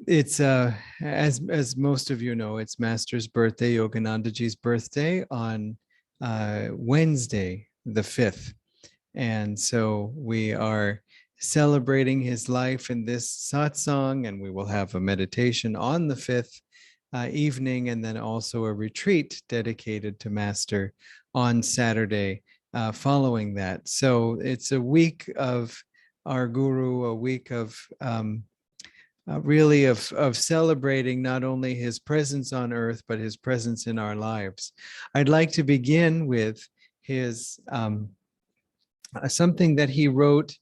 It's as most of you know, it's Master's birthday, Yoganandaji's birthday on Wednesday, the 5th. And so we are celebrating his life in this satsang, and we will have a meditation on the 5th evening, and then also a retreat dedicated to Master on Saturday following that. So it's a week of our Guru, a week of really of celebrating not only his presence on earth, but his presence in our lives. I'd like to begin with his something that he wrote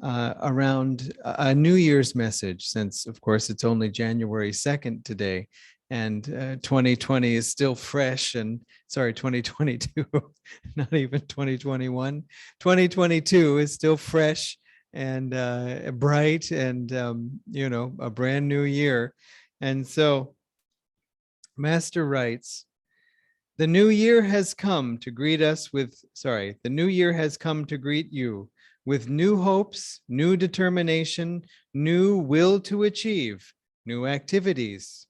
around a New Year's message, since of course it's only January 2nd today, and 2020 is still fresh, and sorry, 2022, not even 2021, 2022 is still fresh and bright, and you know, a brand new year. And so Master writes, the new year has come to greet us with, the new year has come to greet you with new hopes, new determination, new will to achieve, new activities.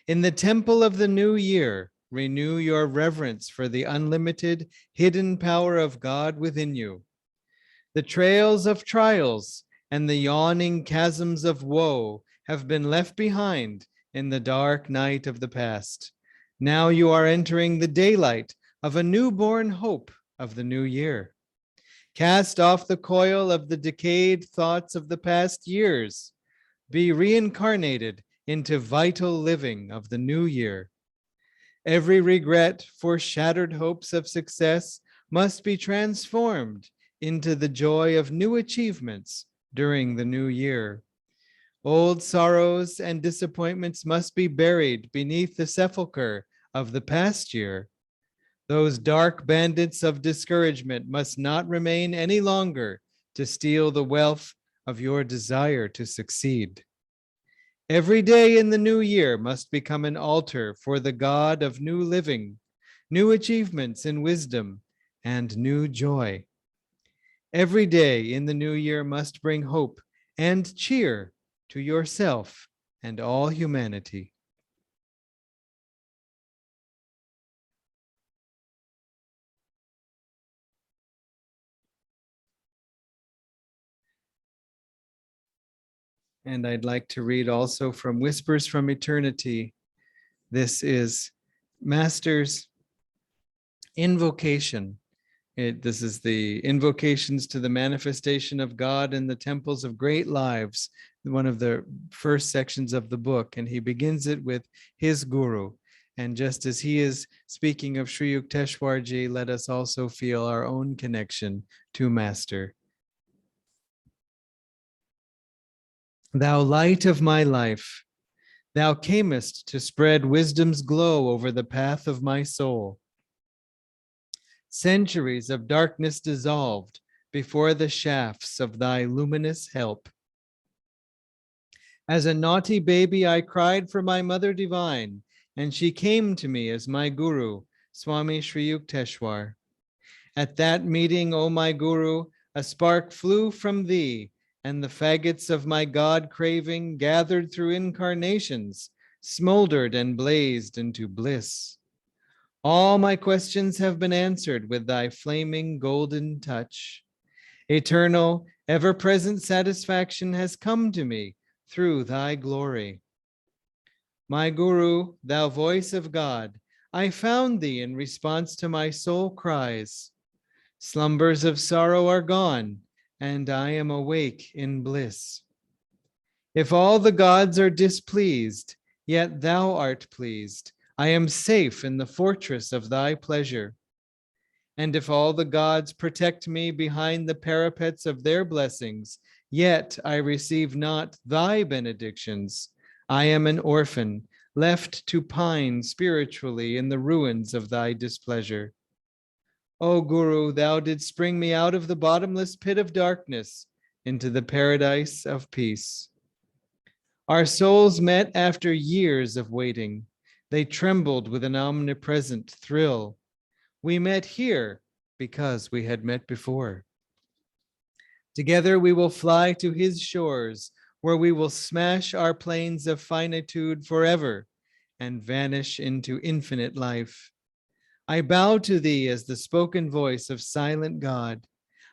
In the temple of the new year, renew your reverence for the unlimited hidden power of God within you. The trails of trials and the yawning chasms of woe have been left behind in the dark night of the past. Now you are entering the daylight of a newborn hope of the new year. Cast off the coil of the decayed thoughts of the past years. Be reincarnated into vital living of the new year. Every regret for shattered hopes of success must be transformed into the joy of new achievements during the new year. Old sorrows and disappointments must be buried beneath the sepulchre of the past year. Those dark bandits of discouragement must not remain any longer to steal the wealth of your desire to succeed. Every day in the new year must become an altar for the God of new living, new achievements in wisdom, and new joy. Every day in the new year must bring hope and cheer to yourself and all humanity. And I'd like to read also from Whispers from Eternity. This is Master's Invocation. This is the invocations to the manifestation of God in the temples of great lives, one of the first sections of the book. And he begins it with his Guru. And just as he is speaking of Sri Yukteswarji, let us also feel our own connection to Master. Thou light of my life, thou camest to spread wisdom's glow over the path of my soul. Centuries of darkness dissolved before the shafts of thy luminous help. As a naughty baby, I cried for my mother divine, and she came to me as my guru, Swami Sri Yukteswar. At that meeting, O my guru, a spark flew from thee, and the faggots of my God craving, gathered through incarnations, smoldered and blazed into bliss. All my questions have been answered with thy flaming golden touch. Eternal, ever-present satisfaction has come to me through thy glory. My Guru, thou voice of God, I found thee in response to my soul cries. Slumbers of sorrow are gone, and I am awake in bliss. If all the gods are displeased, yet thou art pleased. I am safe in the fortress of thy pleasure. And if all the gods protect me behind the parapets of their blessings, yet I receive not thy benedictions. I am an orphan, left to pine spiritually in the ruins of thy displeasure. O Guru, thou didst spring me out of the bottomless pit of darkness into the paradise of peace. Our souls met after years of waiting. They trembled with an omnipresent thrill. We met here because we had met before. Together we will fly to his shores, where we will smash our planes of finitude forever and vanish into infinite life. I bow to thee as the spoken voice of silent God.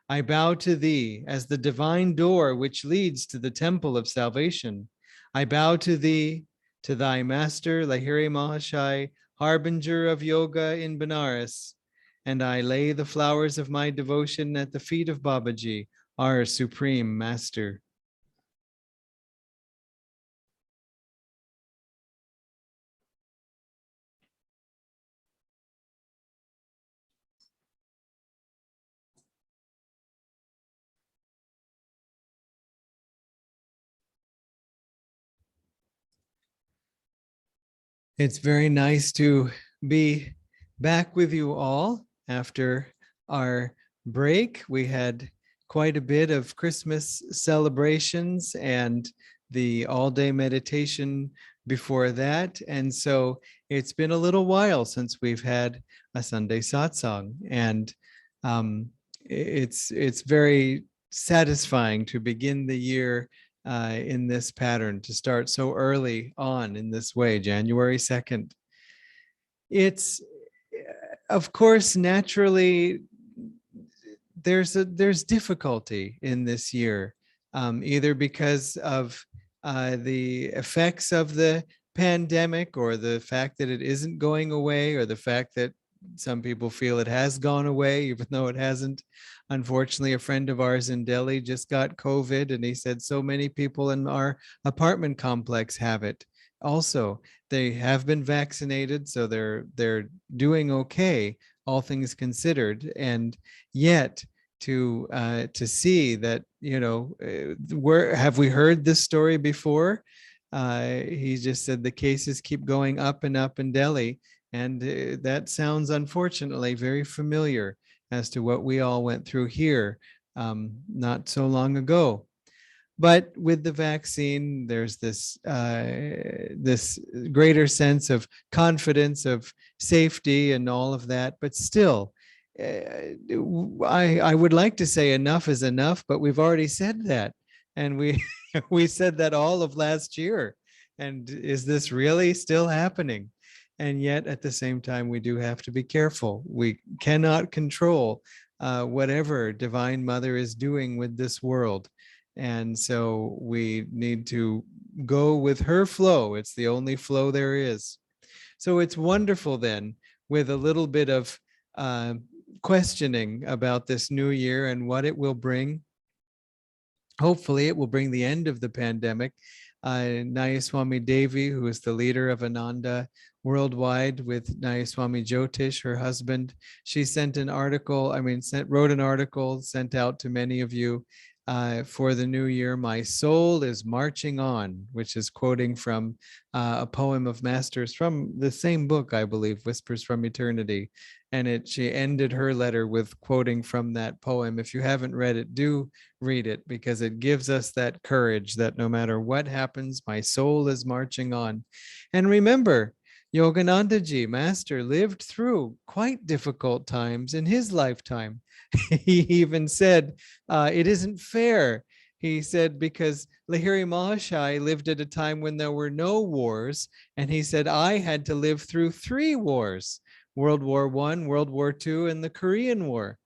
I bow to thee as the divine door which leads to the temple of salvation. I bow to thee, to thy master, Lahiri Mahashai, harbinger of yoga in Benares, and I lay the flowers of my devotion at the feet of Babaji, our supreme master. It's very nice to be back with you all after our break. We had quite a bit of Christmas celebrations and the all-day meditation before that. And so it's been a little while since we've had a Sunday satsang. And it's very satisfying to begin the year in this pattern, to start so early on in this way, January 2nd. It's, of course, naturally, there's difficulty in this year, either because of the effects of the pandemic, or the fact that it isn't going away, or the fact that some people feel it has gone away, even though it hasn't. Unfortunately, a friend of ours in Delhi just got COVID, and he said so many people in our apartment complex have it. Also, they have been vaccinated, so they're doing okay, all things considered. And yet, to see that, where have we heard this story before? He just said the cases keep going up and up in Delhi, and that sounds, unfortunately, very familiar as to what we all went through here not so long ago. But with the vaccine, there's this greater sense of confidence, of safety, and all of that. But still, I would like to say enough is enough, but we've already said that, and we we said that all of last year. And is this really still happening? And yet, at the same time, we do have to be careful. We cannot control whatever Divine Mother is doing with this world. And so we need to go with her flow. It's the only flow there is. So it's wonderful then, with a little bit of questioning about this new year and what it will bring. Hopefully it will bring the end of the pandemic. Nayaswami Devi, who is the leader of Ananda worldwide with Nayaswami Jyotish, her husband, she sent an article, wrote an article, sent out to many of you for the new year. My soul is marching on, which is quoting from a poem of Masters from the same book, I believe, Whispers from Eternity. And she ended her letter with quoting from that poem. If you haven't read it, do read it, because it gives us that courage that no matter what happens, my soul is marching on. And remember, Yogananda ji, Master, lived through quite difficult times in his lifetime. He even said, it isn't fair. He said, because Lahiri Mahashai lived at a time when there were no wars. And he said, I had to live through 3 wars, World War I, World War II, and the Korean War.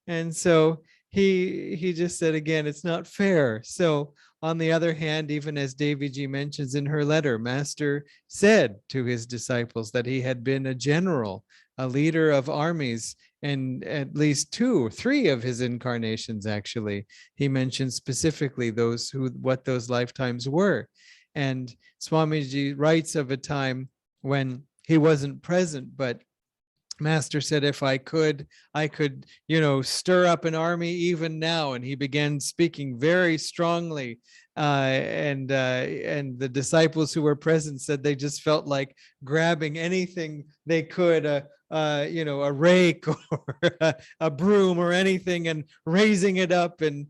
And so he just said, again, it's not fair. So on the other hand, even as Devi mentions in her letter, Master said to his disciples that he had been a general, a leader of armies, and at least 2 or 3 of his incarnations, actually, he mentioned specifically what those lifetimes were. And Swamiji writes of a time when he wasn't present, but Master said, if I could, stir up an army even now. And he began speaking very strongly. And the disciples who were present said they just felt like grabbing anything they could, a rake or a broom or anything, and raising it up, and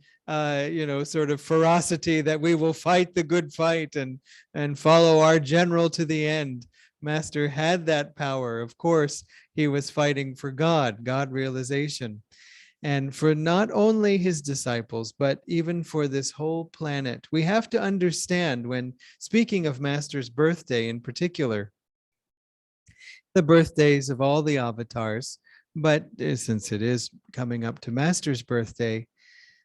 sort of ferocity that we will fight the good fight and follow our general to the end. Master had that power. Of course, he was fighting for God realization. and for not only his disciples, but even for this whole planet. We have to understand, when speaking of Master's birthday in particular, the birthdays of all the avatars, but since it is coming up to Master's birthday,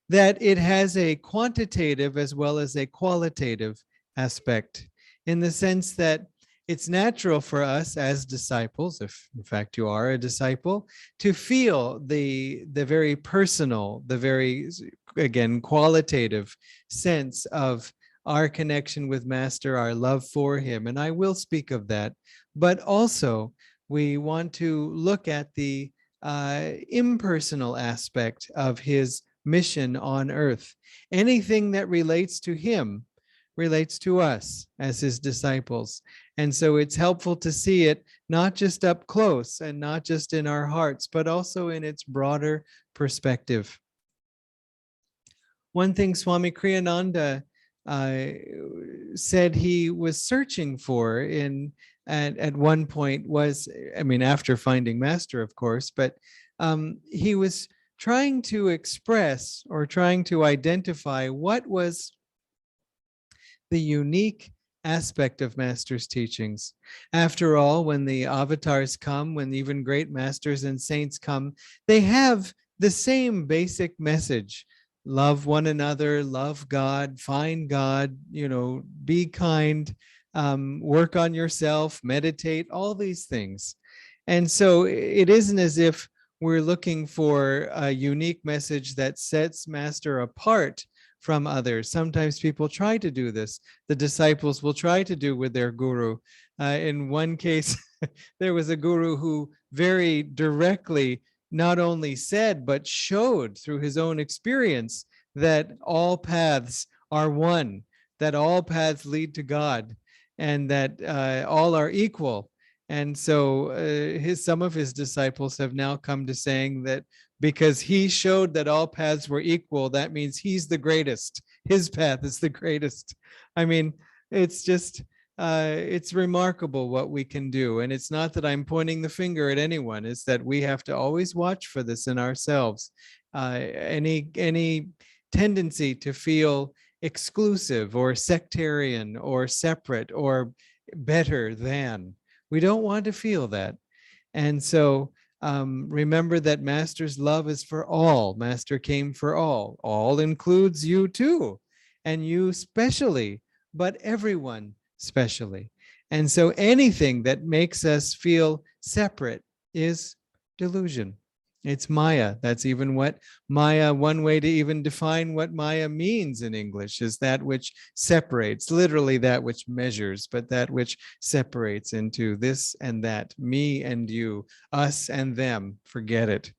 that it has a quantitative as well as a qualitative aspect, in the sense that it's natural for us as disciples, if in fact you are a disciple, to feel the very personal, the very, again, qualitative sense of our connection with Master, our love for him. And I will speak of that. But also, we want to look at the impersonal aspect of his mission on earth. Anything that relates to him relates to us as his disciples. And so it's helpful to see it not just up close and not just in our hearts, but also in its broader perspective. One thing Swami Kriyananda said he was searching for at one point was, I mean, after finding Master, of course, but he was trying to express or trying to identify what was the unique aspect of Master's teachings. After all, when the avatars come, when even great masters and saints come, they have the same basic message: love one another, love God, find God, be kind, work on yourself, meditate, all these things. And so it isn't as if we're looking for a unique message that sets Master apart from others. Sometimes people try to do this. The disciples will try to do with their guru. In one case, there was a guru who very directly not only said, but showed through his own experience that all paths are one, that all paths lead to God, and that all are equal. And so some of his disciples have now come to saying that because he showed that all paths were equal, that means he's the greatest. His path is the greatest. I mean, it's just, it's remarkable what we can do. And it's not that I'm pointing the finger at anyone. It's that we have to always watch for this in ourselves. Any tendency to feel exclusive or sectarian or separate or better than. We don't want to feel that. And so remember that Master's love is for all. Master came for all. All includes you too, and you specially, but everyone specially. And so anything that makes us feel separate is delusion. It's Maya. That's even what Maya, one way to even define what Maya means in English is that which separates, literally that which measures, but that which separates into this and that, me and you, us and them. Forget it.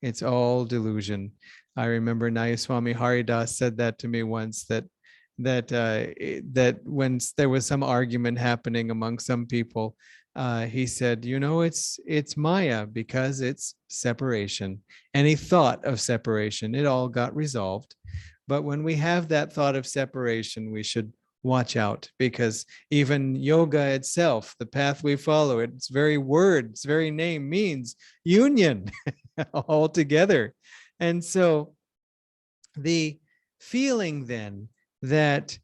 It's all delusion. I remember Nayaswami Haridas said that to me once, that when there was some argument happening among some people, he said, it's Maya because it's separation. Any thought of separation, it all got resolved. But when we have that thought of separation, we should watch out, because even yoga itself, the path we follow, its very word, its very name means union all together. And so the feeling then that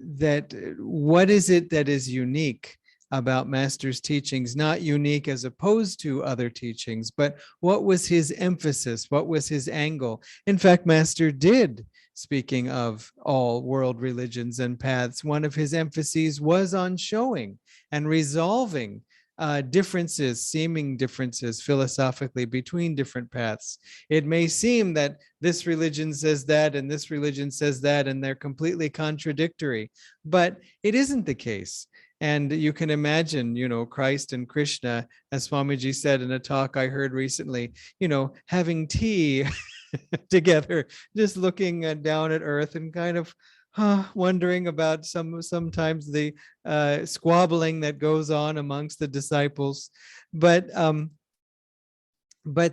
that what is it that is unique about Master's teachings, not unique as opposed to other teachings, but what was his emphasis? What was his angle? In fact, Master did, speaking of all world religions and paths, one of his emphases was on showing and resolving differences, seeming differences philosophically between different paths. It may seem that this religion says that and this religion says that, and they're completely contradictory, but it isn't the case. And you can imagine, Christ and Krishna, as Swamiji said in a talk I heard recently, having tea together, just looking down at earth and kind of wondering about sometimes the squabbling that goes on amongst the disciples. But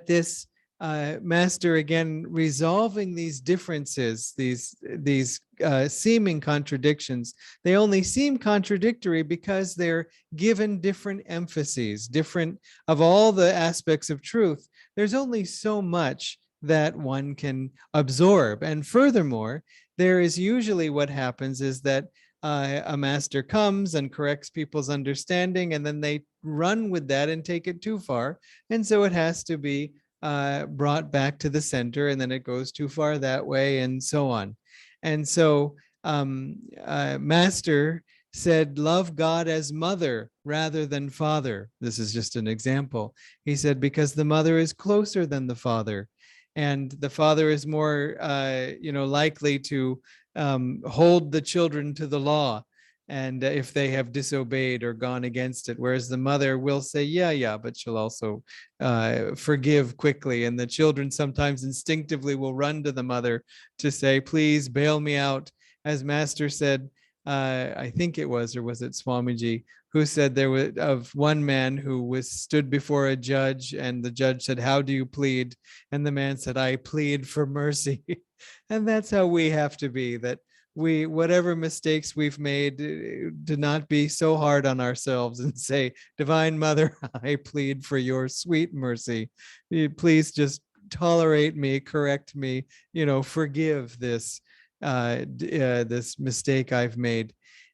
this Master, again, resolving these differences, these seeming contradictions, they only seem contradictory because they're given different emphases, different of all the aspects of truth. there's only so much that one can absorb. And furthermore, there is usually what happens is that a master comes and corrects people's understanding, and then they run with that and take it too far. And so it has to be brought back to the center, and then it goes too far that way, and so on. And so Master said, love God as mother rather than father. This is just an example. He said, because the mother is closer than the father, and the father is more, likely to hold the children to the law, and if they have disobeyed or gone against it, whereas the mother will say, yeah, but she'll also forgive quickly. And the children sometimes instinctively will run to the mother to say, please bail me out. As Master said, I think it was, or was it Swamiji, who said there was of one man who was stood before a judge, and the judge said, how do you plead? And the man said, I plead for mercy. And that's how we have to be, that we, whatever mistakes we've made, do not be so hard on ourselves and say, Divine Mother, I plead for your sweet mercy. Please just tolerate me, correct me, forgive this this mistake I've made.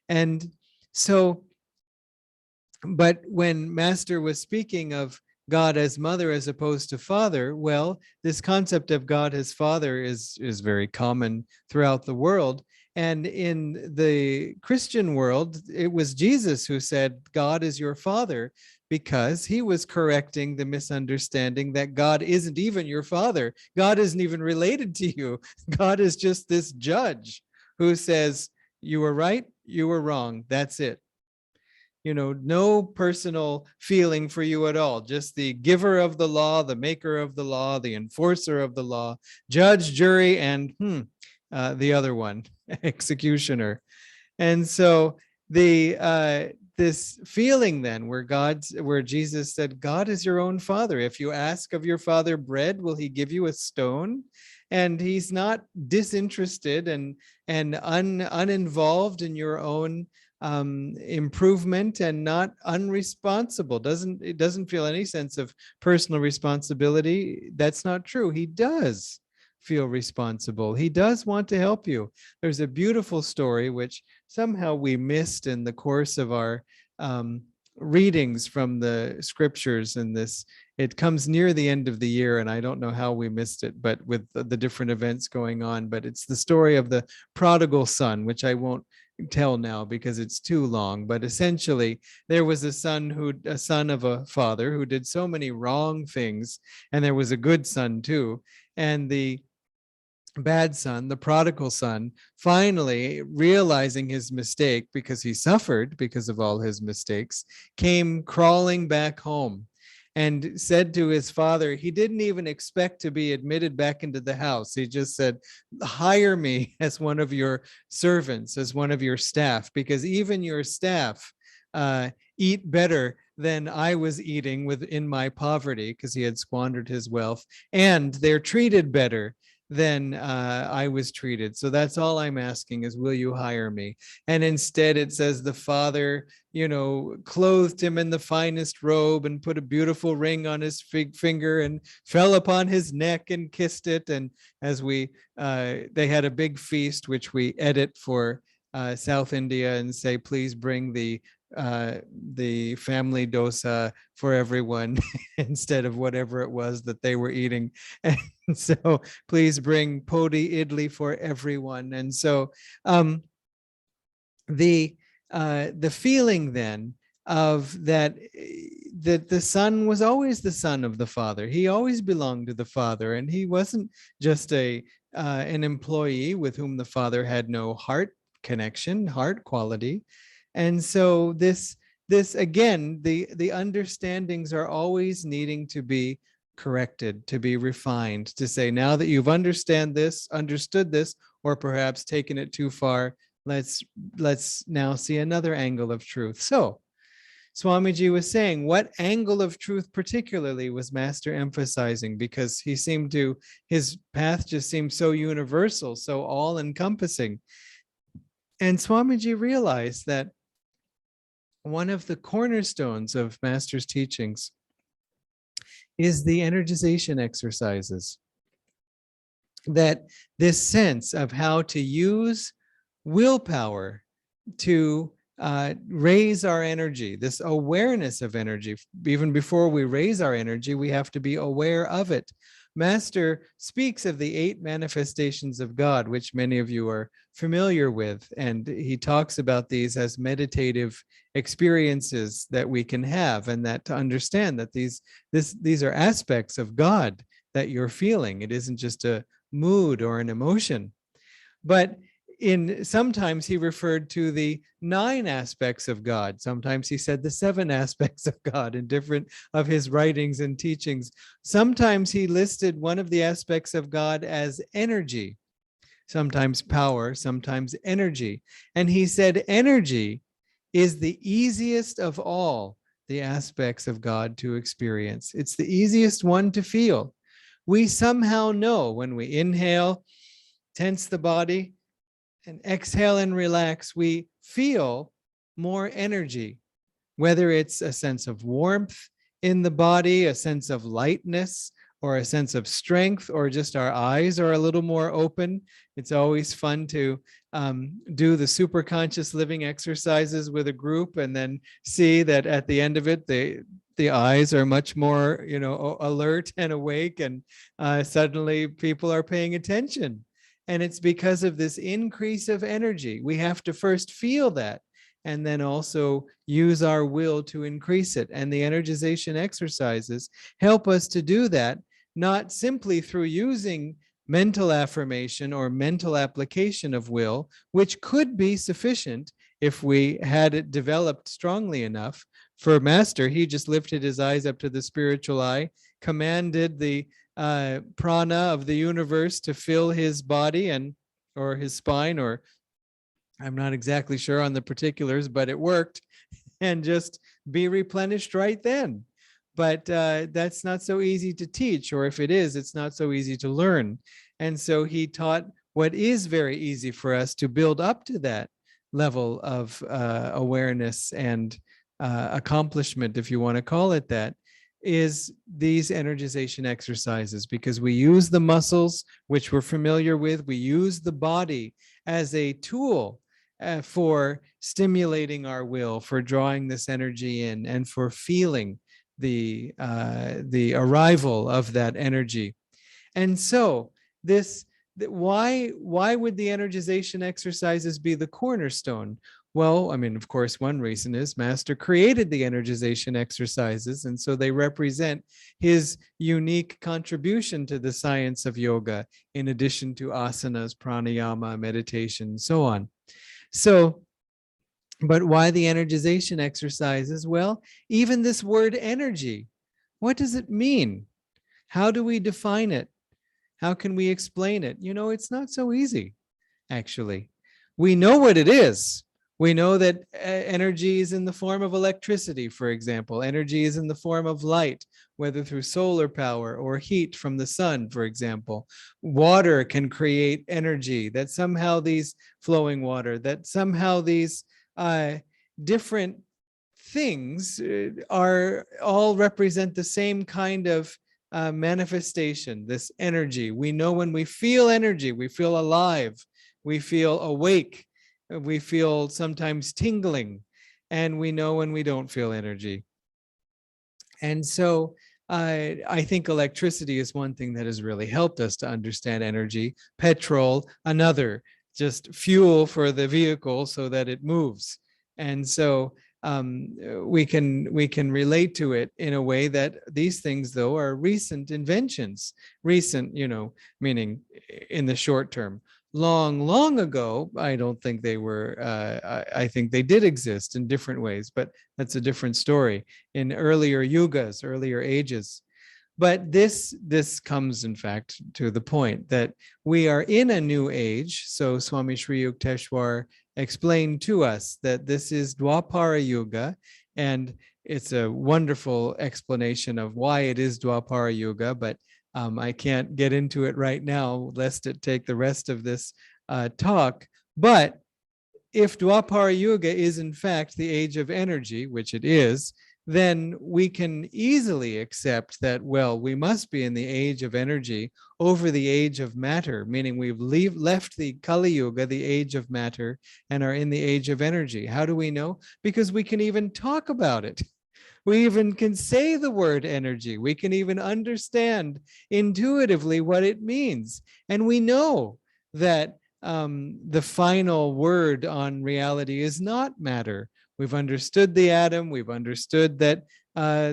And so, but when Master was speaking of God as mother as opposed to father, well, this concept of God as father is very common throughout the world. And in the Christian world, it was Jesus who said, God is your father, because he was correcting the misunderstanding that God isn't even your father. God isn't even related to you. God is just this judge who says, you were right, you were wrong. That's it. No personal feeling for you at all. Just the giver of the law, the maker of the law, the enforcer of the law, judge, jury, and the other one, executioner. And so this feeling then where Jesus said, God is your own father. If you ask of your father bread, will he give you a stone? And he's not disinterested and uninvolved in your own improvement, and not unresponsible. It doesn't feel any sense of personal responsibility. That's not true. He does feel responsible. He does want to help you. There's a beautiful story which somehow we missed in the course of our readings from the scriptures in this. It comes near the end of the year, and I don't know how we missed it, but with the different events going on. But it's the story of the prodigal son, which I won't tell now because it's too long. But essentially, there was a son of a father who did so many wrong things, and there was a good son too. And the bad son, the prodigal son, finally realizing his mistake, because he suffered because of all his mistakes, came crawling back home and said to his father, he didn't even expect to be admitted back into the house. He just said, hire me as one of your servants, as one of your staff, because even your staff eat better than I was eating within my poverty, because he had squandered his wealth, and they're treated better than I was treated. So that's all I'm asking is, will you hire me? And instead it says the father, clothed him in the finest robe and put a beautiful ring on his finger and fell upon his neck and kissed it. And as they had a big feast, which we edit for South India and say, please bring the family dosa for everyone instead of whatever it was that they were eating. And so please bring podi idli for everyone. And so the feeling then of that the son was always the son of the father. He always belonged to the father, and he wasn't just an employee with whom the father had no heart connection, heart quality. And so this again, the understandings are always needing to be corrected, to be refined, to say, now that you've understood this, or perhaps taken it too far, let's now see another angle of truth. So Swamiji was saying, what angle of truth particularly was Master emphasizing? Because his path just seemed so universal, so all-encompassing. And Swamiji realized that one of the cornerstones of Master's teachings is the energization exercises. That this sense of how to use willpower to raise our energy, this awareness of energy. Even before we raise our energy, we have to be aware of it. Master speaks of the 8 manifestations of God, which many of you are familiar with, and he talks about these as meditative experiences that we can have, and that to understand that these are aspects of God that you're feeling. It isn't just a mood or an emotion. But sometimes he referred to the 9 aspects of God. Sometimes he said the 7 aspects of God in different of his writings and teachings. Sometimes he listed one of the aspects of God as energy, sometimes power, sometimes energy. And he said energy is the easiest of all the aspects of God to experience. It's the easiest one to feel. We somehow know when we inhale, tense the body, and exhale and relax, we feel more energy, whether it's a sense of warmth in the body, a sense of lightness, or a sense of strength, or just our eyes are a little more open. It's always fun to do the super conscious living exercises with a group and then see that at the end of it, the eyes are much more, alert and awake, and suddenly people are paying attention. And it's because of this increase of energy. We have to first feel that and then also use our will to increase it. And the energization exercises help us to do that, not simply through using mental affirmation or mental application of will, which could be sufficient if we had it developed strongly enough. For Master, he just lifted his eyes up to the spiritual eye, commanded the prana of the universe to fill his body or his spine, or I'm not exactly sure on the particulars, but it worked, and just be replenished right then. But that's not so easy to teach, or if it is, it's not so easy to learn. And so he taught what is very easy for us to build up to that level of awareness and accomplishment, if you want to call it that, is these energization exercises, because we use the muscles, which we're familiar with. We use the body as a tool for stimulating our will, for drawing this energy in, and for feeling the arrival of that energy. And so why would the energization exercises be the cornerstone? Well, I mean, of course, one reason is Master created the energization exercises, and so they represent his unique contribution to the science of yoga, in addition to asanas, pranayama, meditation, and so on. So, but why the energization exercises? Well, even this word energy, what does it mean? How do we define it? How can we explain it? It's not so easy, actually. We know what it is. We know that energy is in the form of electricity, for example. Energy is in the form of light, whether through solar power or heat from the sun, for example. Water can create energy, that somehow these flowing water, that somehow these different things are all represent the same kind of manifestation, this energy. We know when we feel energy, we feel alive, we feel awake, we feel sometimes tingling, and we know when we don't feel energy. And so I think electricity is one thing that has really helped us to understand energy. Petrol, another, just fuel for the vehicle so that it moves. And so we can relate to it in a way that these things, though, are recent inventions. Recent, meaning in the short term. Long ago, I don't think they were, I think they did exist in different ways, but that's a different story, in earlier yugas, earlier ages. But this comes, in fact, to the point that we are in a new age. So Swami Sri Yukteswar explained to us that this is Dwapara Yuga, and it's a wonderful explanation of why it is Dwapara Yuga, but I can't get into it right now, lest it take the rest of this talk. But if Dwapara Yuga is in fact the age of energy, which it is, then we can easily accept that, well, we must be in the age of energy over the age of matter, meaning we've left the Kali Yuga, the age of matter, and are in the age of energy. How do we know? Because we can even talk about it. We even can say the word energy. We can even understand intuitively what it means. And we know that the final word on reality is not matter. We've understood the atom. We've understood that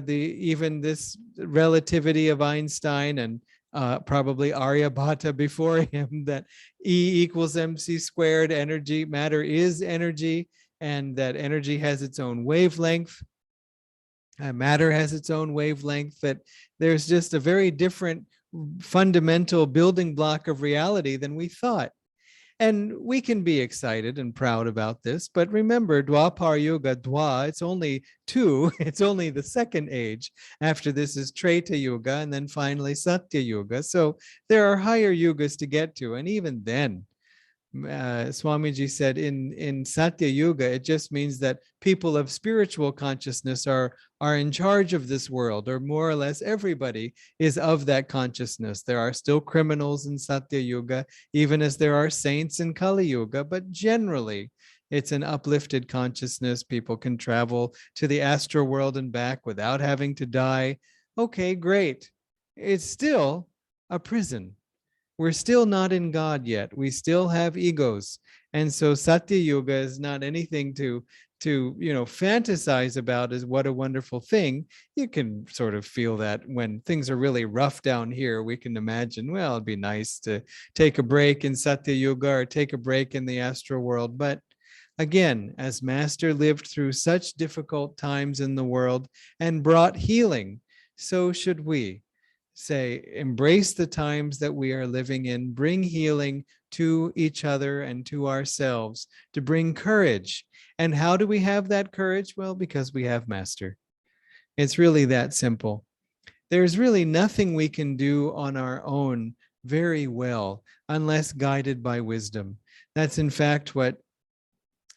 even this relativity of Einstein and probably Aryabhata before him, that E equals mc squared, energy, matter is energy, and that energy has its own wavelength. Matter has its own wavelength, that there's just a very different fundamental building block of reality than we thought. And we can be excited and proud about this, but remember, Dwapar Yuga, Dwa, it's only two, it's only the second age. After this is Treta Yuga, and then finally Satya Yuga. So there are higher yugas to get to, and even then, Swamiji said in Satya Yuga, it just means that people of spiritual consciousness are in charge of this world, or more or less everybody is of that consciousness. There are still criminals in Satya Yuga, even as there are saints in Kali Yuga, but generally it's an uplifted consciousness. People can travel to the astral world and back without having to die. Okay, great. It's still a prison. We're still not in God yet. We still have egos. And so Satya Yuga is not anything to fantasize about as what a wonderful thing. You can sort of feel that when things are really rough down here, we can imagine, well, it'd be nice to take a break in Satya Yuga or take a break in the astral world. But again, as Master lived through such difficult times in the world and brought healing, so should we. Say, embrace the times that we are living in, bring healing to each other and to ourselves, to bring courage. And how do we have that courage? Well, because we have Master. It's really that simple. There's really nothing we can do on our own very well unless guided by wisdom. That's in fact what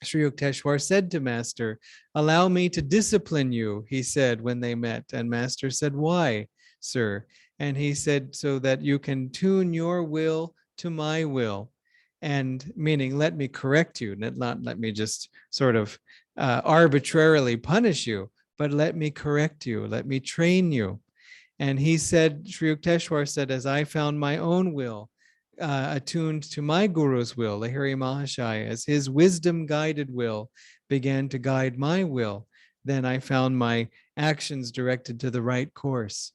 Sri Yukteswar said to Master. Allow me to discipline you, he said when they met. And Master said, why, sir? And he said, so that you can tune your will to my will. And meaning, let me correct you, not let me just sort of arbitrarily punish you, but let me correct you, let me train you. And he said, Sri Yukteswar said, as I found my own will attuned to my Guru's will, Lahiri Mahashaya, as his wisdom-guided will began to guide my will, then I found my actions directed to the right course.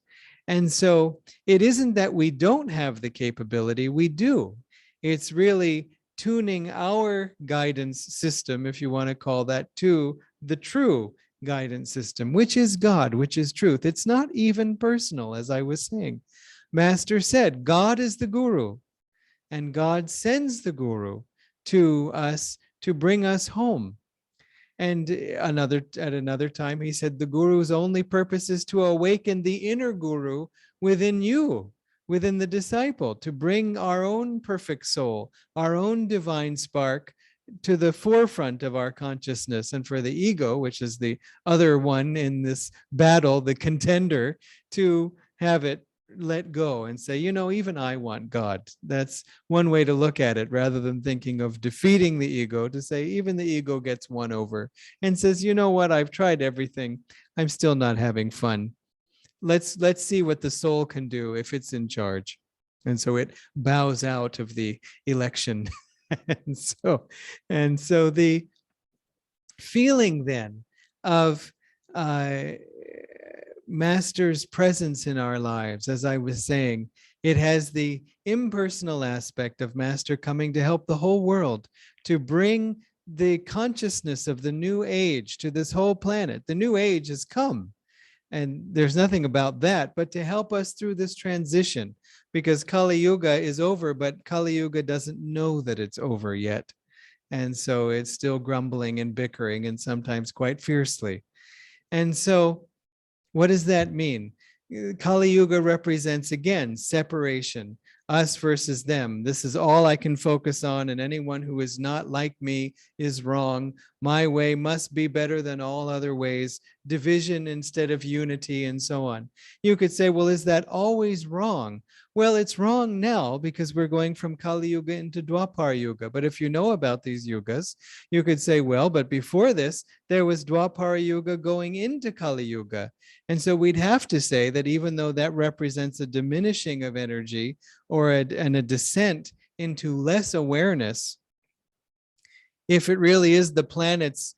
And so it isn't that we don't have the capability, we do. It's really tuning our guidance system, if you want to call that, to the true guidance system, which is God, which is truth. It's not even personal, as I was saying. Master said, God is the Guru, and God sends the Guru to us to bring us home. And at another time, he said, the Guru's only purpose is to awaken the inner Guru within you, within the disciple, to bring our own perfect soul, our own divine spark to the forefront of our consciousness, and for the ego, which is the other one in this battle, the contender, to have it let go and say, even I want God. That's one way to look at it, rather than thinking of defeating the ego, to say even the ego gets won over and says, you know what, I've tried everything. I'm still not having fun. Let's see what the soul can do if it's in charge. And so it bows out of the election. and so the feeling then of Master's presence in our lives, as I was saying, it has the impersonal aspect of Master coming to help the whole world, to bring the consciousness of the new age to this whole planet. The new age has come, and there's nothing about that, but to help us through this transition, because Kali Yuga is over, but Kali Yuga doesn't know that it's over yet. And so it's still grumbling and bickering, and sometimes quite fiercely. And so what does that mean? Kali Yuga represents, again, separation, us versus them. This is all I can focus on, and anyone who is not like me is wrong. My way must be better than all other ways, division instead of unity, and so on. You could say, well, is that always wrong? Well, it's wrong now because we're going from Kali Yuga into Dwapara Yuga. But if you know about these yugas, you could say, well, but before this, there was Dwapara Yuga going into Kali Yuga. And so we'd have to say that even though that represents a diminishing of energy or a descent into less awareness, if it really is the planet's,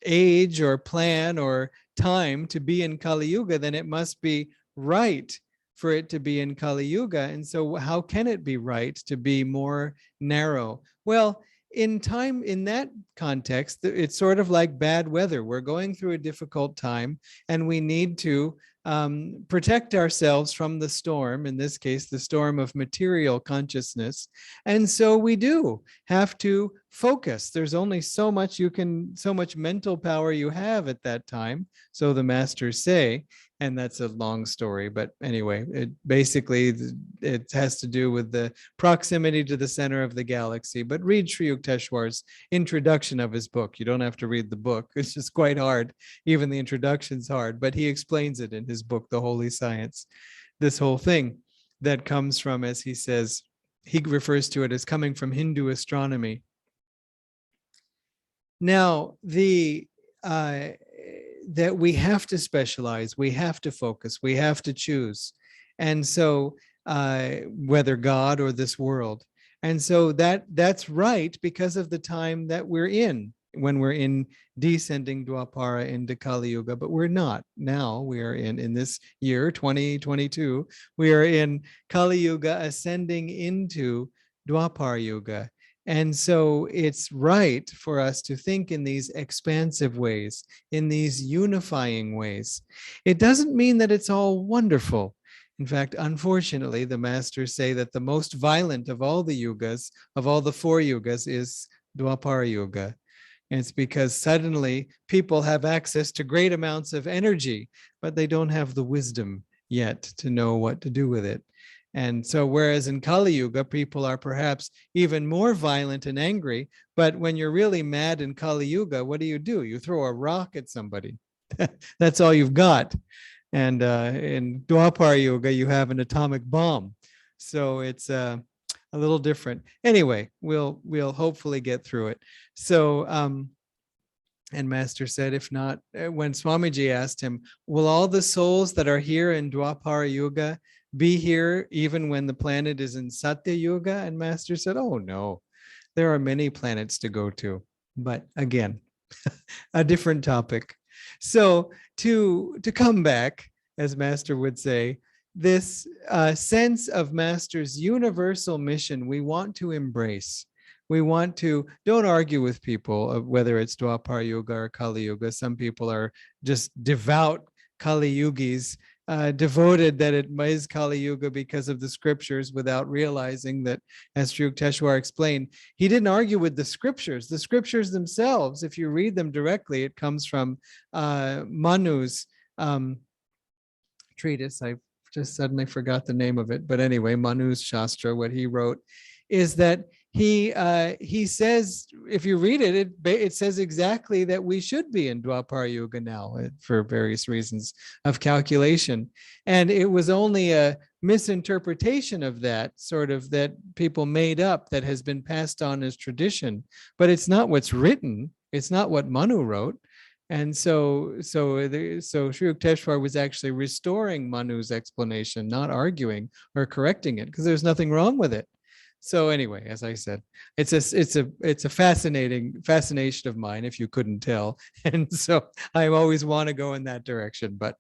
age or plan or time to be in Kali Yuga, then it must be right for it to be in Kali Yuga. And so how can it be right to be more narrow? Well, in that context, it's sort of like bad weather. We're going through a difficult time and we need to protect ourselves from the storm, in this case, the storm of material consciousness. And so we do have to focus. There's only so much mental power you have at that time, so the masters say. And that's a long story, but anyway, it has to do with the proximity to the center of the galaxy. But read Sri Yukteswar's introduction of his book. You don't have to read the book. It's just quite hard. Even the introduction's hard, but he explains it in his book, The Holy Science. This whole thing that comes from, as he says, he refers to it as coming from Hindu astronomy. Now, that we have to specialize, we have to focus, we have to choose. And so whether God or this world. And so that's right because of the time that we're in, when we're in descending Dwapara into Kali Yuga, but we're not. Now we are in this year, 2022, we are in Kali Yuga ascending into Dwapara Yuga. And so it's right for us to think in these expansive ways, in these unifying ways. It doesn't mean that it's all wonderful. In fact, unfortunately, the masters say that the most violent of all the yugas, of all the 4 yugas, is Dwapara Yuga. And it's because suddenly people have access to great amounts of energy, but they don't have the wisdom yet to know what to do with it. And so whereas in Kali Yuga, people are perhaps even more violent and angry, but when you're really mad in Kali Yuga, what do? You throw a rock at somebody. That's all you've got. And in Dwapara Yuga, you have an atomic bomb. So it's a little different. Anyway, we'll hopefully get through it. So, and Master said, if not, when Swamiji asked him, will all the souls that are here in Dwapara Yuga be here even when the planet is in Satya Yuga? And Master said, oh no, there are many planets to go to. But again, a different topic. So to come back, as Master would say, this sense of Master's universal mission, we want to embrace. We want to, don't argue with people of whether it's Dwapara Yuga or Kali Yuga. Some people are just devout Kali Yugis, devoted that it is Kali Yuga because of the scriptures, without realizing that, as Sri Yukteswar explained, he didn't argue with the scriptures. The scriptures themselves, if you read them directly, it comes from Manu's treatise. I just suddenly forgot the name of it, but anyway, Manu's Shastra, what he wrote, is that he says, if you read it, it says exactly that we should be in Dwapara Yuga now for various reasons of calculation. And it was only a misinterpretation of that, sort of, that people made up, that has been passed on as tradition. But it's not what's written. It's not what Manu wrote. And so Sri Yukteswar was actually restoring Manu's explanation, not arguing or correcting it, because there's nothing wrong with it. So anyway, as I said, it's a fascination of mine, if you couldn't tell. And so I always want to go in that direction, but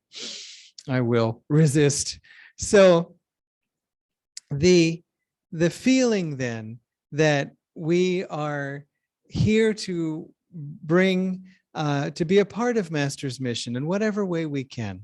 I will resist. So the feeling then that we are here to bring, to be a part of Master's mission in whatever way we can.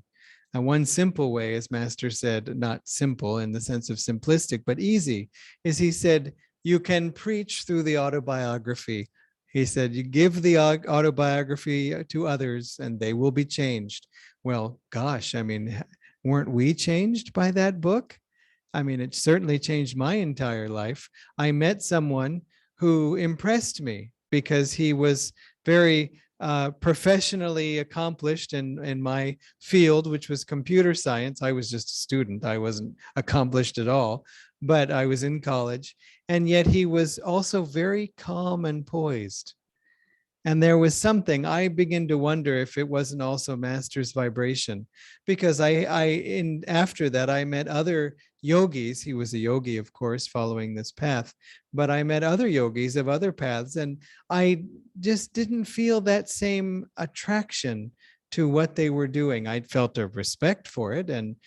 One simple way, as Master said, not simple in the sense of simplistic, but easy, is he said, you can preach through the autobiography. He said, you give the autobiography to others and they will be changed. Well, gosh, I mean, weren't we changed by that book? I mean, it certainly changed my entire life. I met someone who impressed me because he was very professionally accomplished in my field, which was computer science. I was just a student. I wasn't accomplished at all, but I was in college. And yet he was also very calm and poised. And there was something, I begin to wonder if it wasn't also Master's vibration, because after that, I met other yogis. He was a yogi, of course, following this path, but I met other yogis of other paths, and I just didn't feel that same attraction to what they were doing. I felt a respect for it, and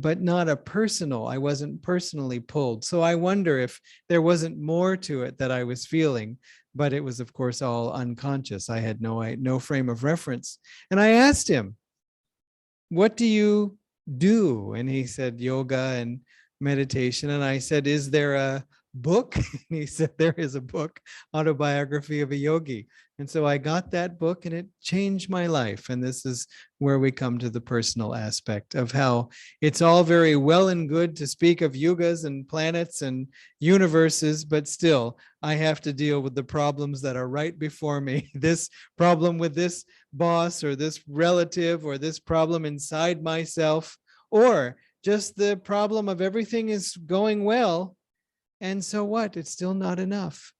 but not a personal, I wasn't personally pulled. So I wonder if there wasn't more to it that I was feeling, but it was, of course, all unconscious. I had no frame of reference. And I asked him, what do you do? And he said, yoga and meditation. And I said, is there a book? And he said, there is a book, Autobiography of a Yogi. And so I got that book and it changed my life. And this is where we come to the personal aspect of how it's all very well and good to speak of yugas and planets and universes, but still I have to deal with the problems that are right before me. This problem with this boss or this relative or this problem inside myself, or just the problem of everything is going well. And so what? It's still not enough.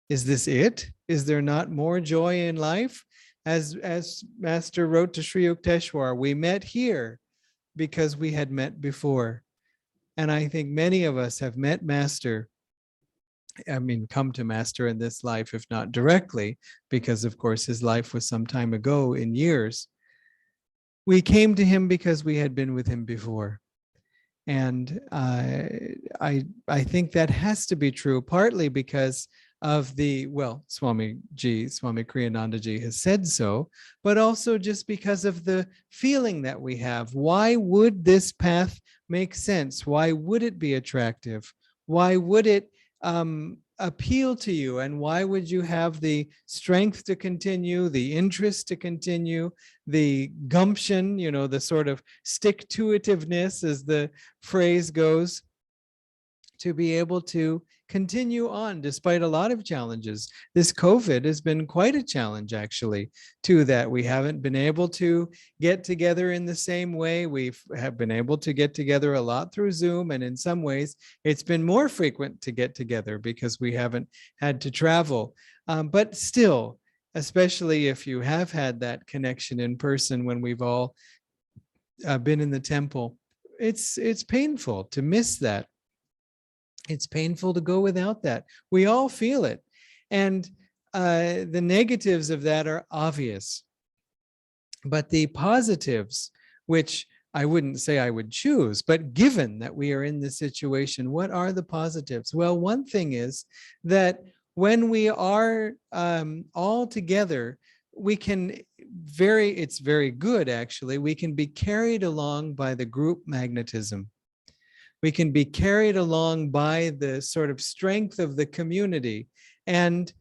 Is this it? Is there not more joy in life? As Master wrote to Sri Yukteswar, we met here because we had met before. And I think many of us have met Master, come to Master in this life, if not directly, because of course his life was some time ago in years. We came to him because we had been with him before. And I think that has to be true, partly because of Swami Kriyananda Ji has said so, but also just because of the feeling that we have. Why would this path make sense? Why would it be attractive? Why would it appeal to you? And why would you have the strength to continue, the interest to continue, the gumption, the sort of stick-to-itiveness, as the phrase goes, to be able to continue on despite a lot of challenges? This COVID has been quite a challenge, actually, to that. We haven't been able to get together in the same way. We have been able to get together a lot through Zoom, and in some ways, it's been more frequent to get together because we haven't had to travel. But still, especially if you have had that connection in person when we've all been in the temple, it's painful to miss that. It's painful to go without that. We all feel it. And the negatives of that are obvious. But the positives, which I wouldn't say I would choose, but given that we are in this situation, what are the positives? Well, one thing is that when we are all together, it's very good, actually. We can be carried along by the group magnetism. We can be carried along by the sort of strength of the community. And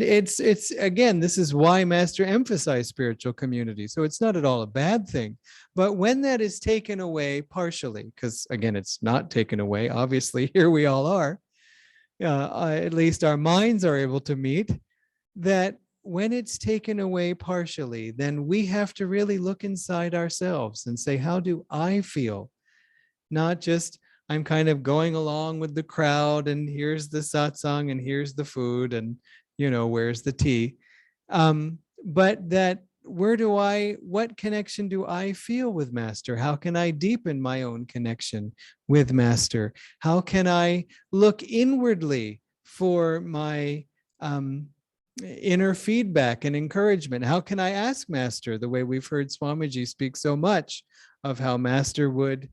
it's again, this is why Master emphasized spiritual community. So it's not at all a bad thing. But when that is taken away partially, because again, it's not taken away, obviously, here we all are, at least our minds are able to meet, that when it's taken away partially, then we have to really look inside ourselves and say, how do I feel? Not just, I'm kind of going along with the crowd and here's the satsang and here's the food and, where's the tea? But that what connection do I feel with Master? How can I deepen my own connection with Master? How can I look inwardly for my inner feedback and encouragement? How can I ask Master, the way we've heard Swamiji speak so much of how Master would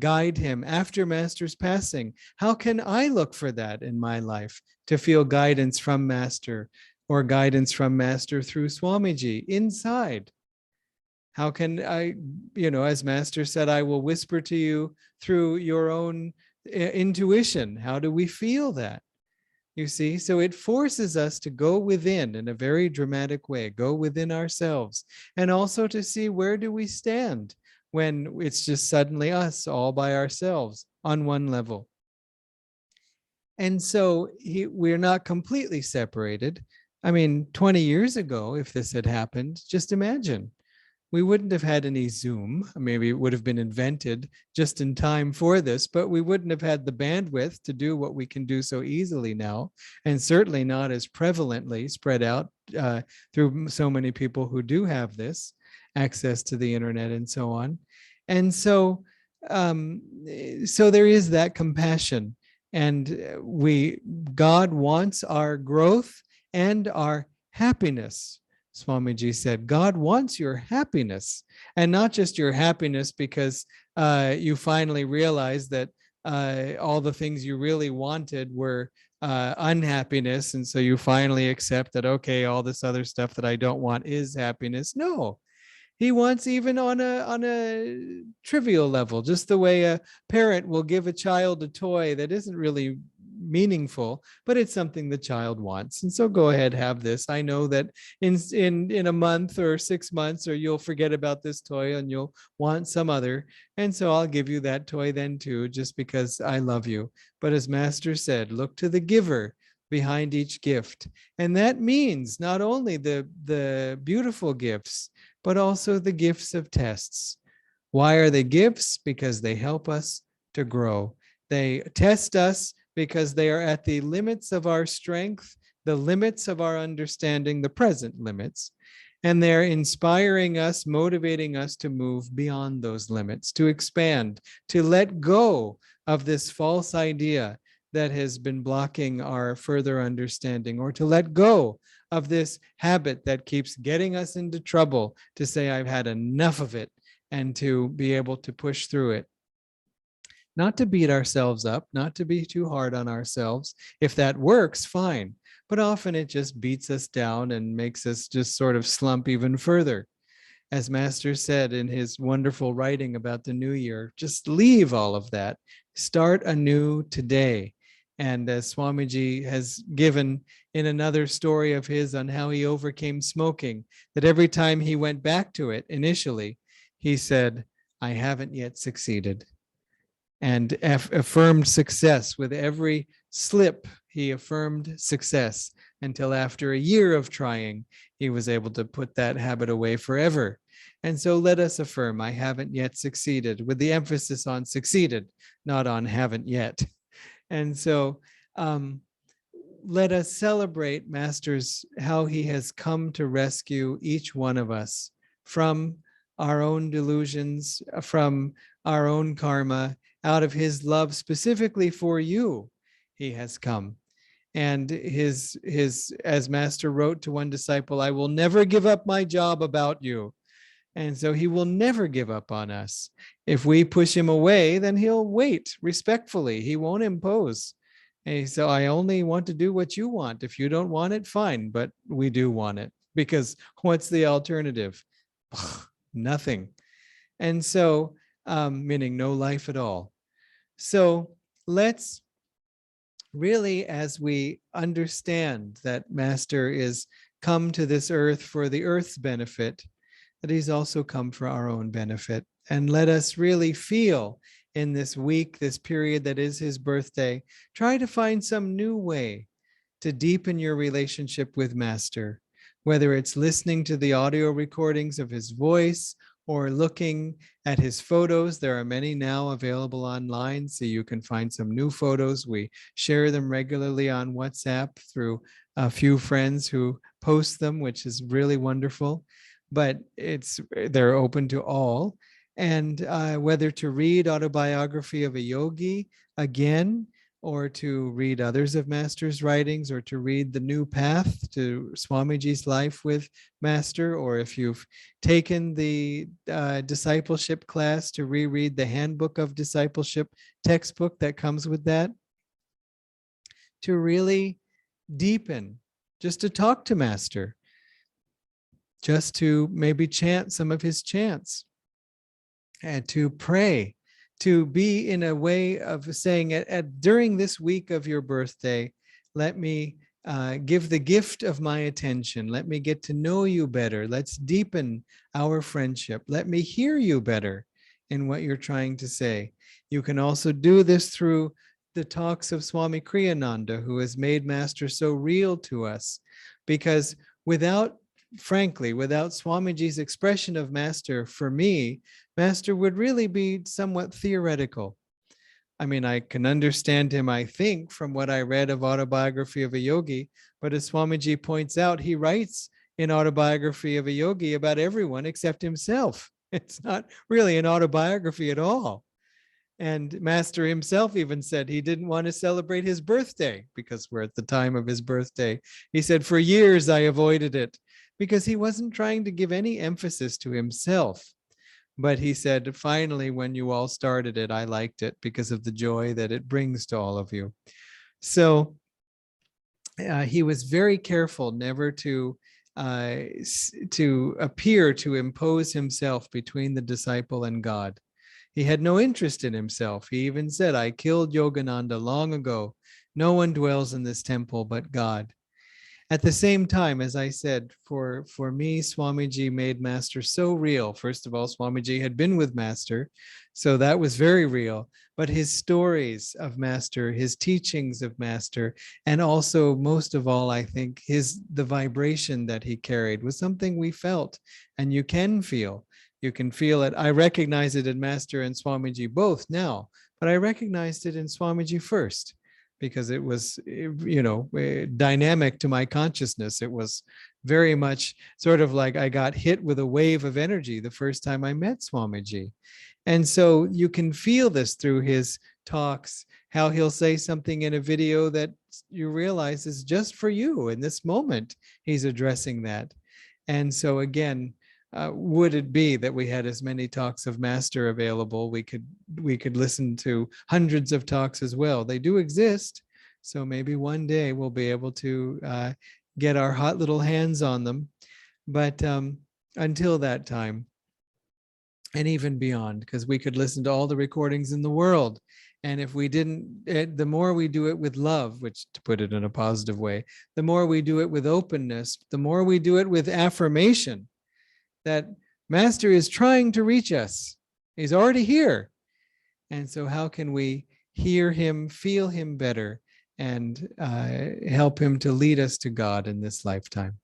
guide him after Master's passing? How can I look for that in my life to feel guidance from Master, or guidance from Master through Swamiji inside? How can I, as Master said, I will whisper to you through your own intuition. How do we feel that? You see, so it forces us to go within in a very dramatic way, go within ourselves, and also to see, where do we stand when it's just suddenly us all by ourselves on one level. And so we're not completely separated. I mean, 20 years ago, if this had happened, just imagine. We wouldn't have had any Zoom. Maybe it would have been invented just in time for this, but we wouldn't have had the bandwidth to do what we can do so easily now, and certainly not as prevalently spread out through so many people who do have this access to the internet and so on. And um, so there is that compassion, and God wants our growth and our happiness. Swamiji said, God wants your happiness, and not just your happiness because you finally realized that all the things you really wanted were unhappiness. And so you finally accept that, okay, all this other stuff that I don't want is happiness. No, he wants, even on a trivial level, just the way a parent will give a child a toy that isn't really meaningful, but it's something the child wants. And so go ahead, have this. I know that in a month or 6 months, or you'll forget about this toy and you'll want some other. And so I'll give you that toy then too, just because I love you. But as Master said, look to the giver behind each gift. And that means not only the beautiful gifts, but also the gifts of tests. Why are they gifts? Because they help us to grow. They test us because they are at the limits of our strength, the limits of our understanding, the present limits. And they're inspiring us, motivating us to move beyond those limits, to expand, to let go of this false idea that has been blocking our further understanding, or to let go of this habit that keeps getting us into trouble, to say, I've had enough of it, and to be able to push through it. Not to beat ourselves up, not to be too hard on ourselves. If that works, fine. But often it just beats us down and makes us just sort of slump even further. As Master said in his wonderful writing about the new year, just leave all of that. Start anew today. And as Swamiji has given in another story of his on how he overcame smoking, that every time he went back to it initially, he said, I haven't yet succeeded. And affirmed success with every slip. He affirmed success until after a year of trying, he was able to put that habit away forever. And so let us affirm, I haven't yet succeeded, with the emphasis on succeeded, not on haven't yet. And so let us celebrate Master's, how he has come to rescue each one of us from our own delusions, from our own karma. Out of his love specifically for you, he has come. And his as Master wrote to one disciple, I will never give up my job about you. And so he will never give up on us. If we push him away, then he'll wait respectfully. He won't impose. And so I only want to do what you want. If you don't want it, fine, but we do want it, because what's the alternative? Nothing. And so, meaning no life at all. So let's really, as we understand that Master is come to this earth for the earth's benefit, that he's also come for our own benefit. And let us really feel in this week, this period that is his birthday, try to find some new way to deepen your relationship with Master, whether it's listening to the audio recordings of his voice or looking at his photos. There are many now available online, so you can find some new photos. We share them regularly on WhatsApp through a few friends who post them, which is really wonderful. But they're open to all. And whether to read autobiography of a yogi again, or to read others of Master's writings, or to read The New Path, to Swamiji's life with Master, or if you've taken the discipleship class, to reread the Handbook of Discipleship textbook that comes with that, to really deepen, just to talk to Master, just to maybe chant some of his chants, and to pray, to be in a way of saying, during this week of your birthday, let me give the gift of my attention. Let me get to know you better. Let's deepen our friendship. Let me hear you better in what you're trying to say. You can also do this through the talks of Swami Kriyananda, who has made Master so real to us, because frankly, without Swamiji's expression of Master, for me, Master would really be somewhat theoretical. I mean, I can understand him, I think, from what I read of Autobiography of a Yogi, but as Swamiji points out, he writes in Autobiography of a Yogi about everyone except himself. It's not really an autobiography at all. And Master himself even said he didn't want to celebrate his birthday because we're at the time of his birthday. He said, for years I avoided it because he wasn't trying to give any emphasis to himself. But he said, finally, when you all started it, I liked it because of the joy that it brings to all of you. So he was very careful never to appear to impose himself between the disciple and God. He had no interest in himself. He even said, I killed Yogananda long ago. No one dwells in this temple but God. At the same time, as I said, for me, Swamiji made Master so real. First of all, Swamiji had been with Master, so that was very real. But his stories of Master, his teachings of Master, and also, most of all, I think, the vibration that he carried was something we felt, and you can feel. You can feel it. I recognize it in Master and Swamiji both now, but I recognized it in Swamiji first, because it was, dynamic to my consciousness. It was very much sort of like I got hit with a wave of energy the first time I met Swamiji. And so you can feel this through his talks, how he'll say something in a video that you realize is just for you in this moment. He's addressing that. And so again, would it be that we had as many talks of Master available, we could listen to hundreds of talks as well. They do exist, so maybe one day we'll be able to get our hot little hands on them. But until that time, and even beyond, because we could listen to all the recordings in the world. And if we didn't, the more we do it with love, which, to put it in a positive way, the more we do it with openness, the more we do it with affirmation that Master is trying to reach us. He's already here. And so how can we hear him, feel him better, and help him to lead us to God in this lifetime?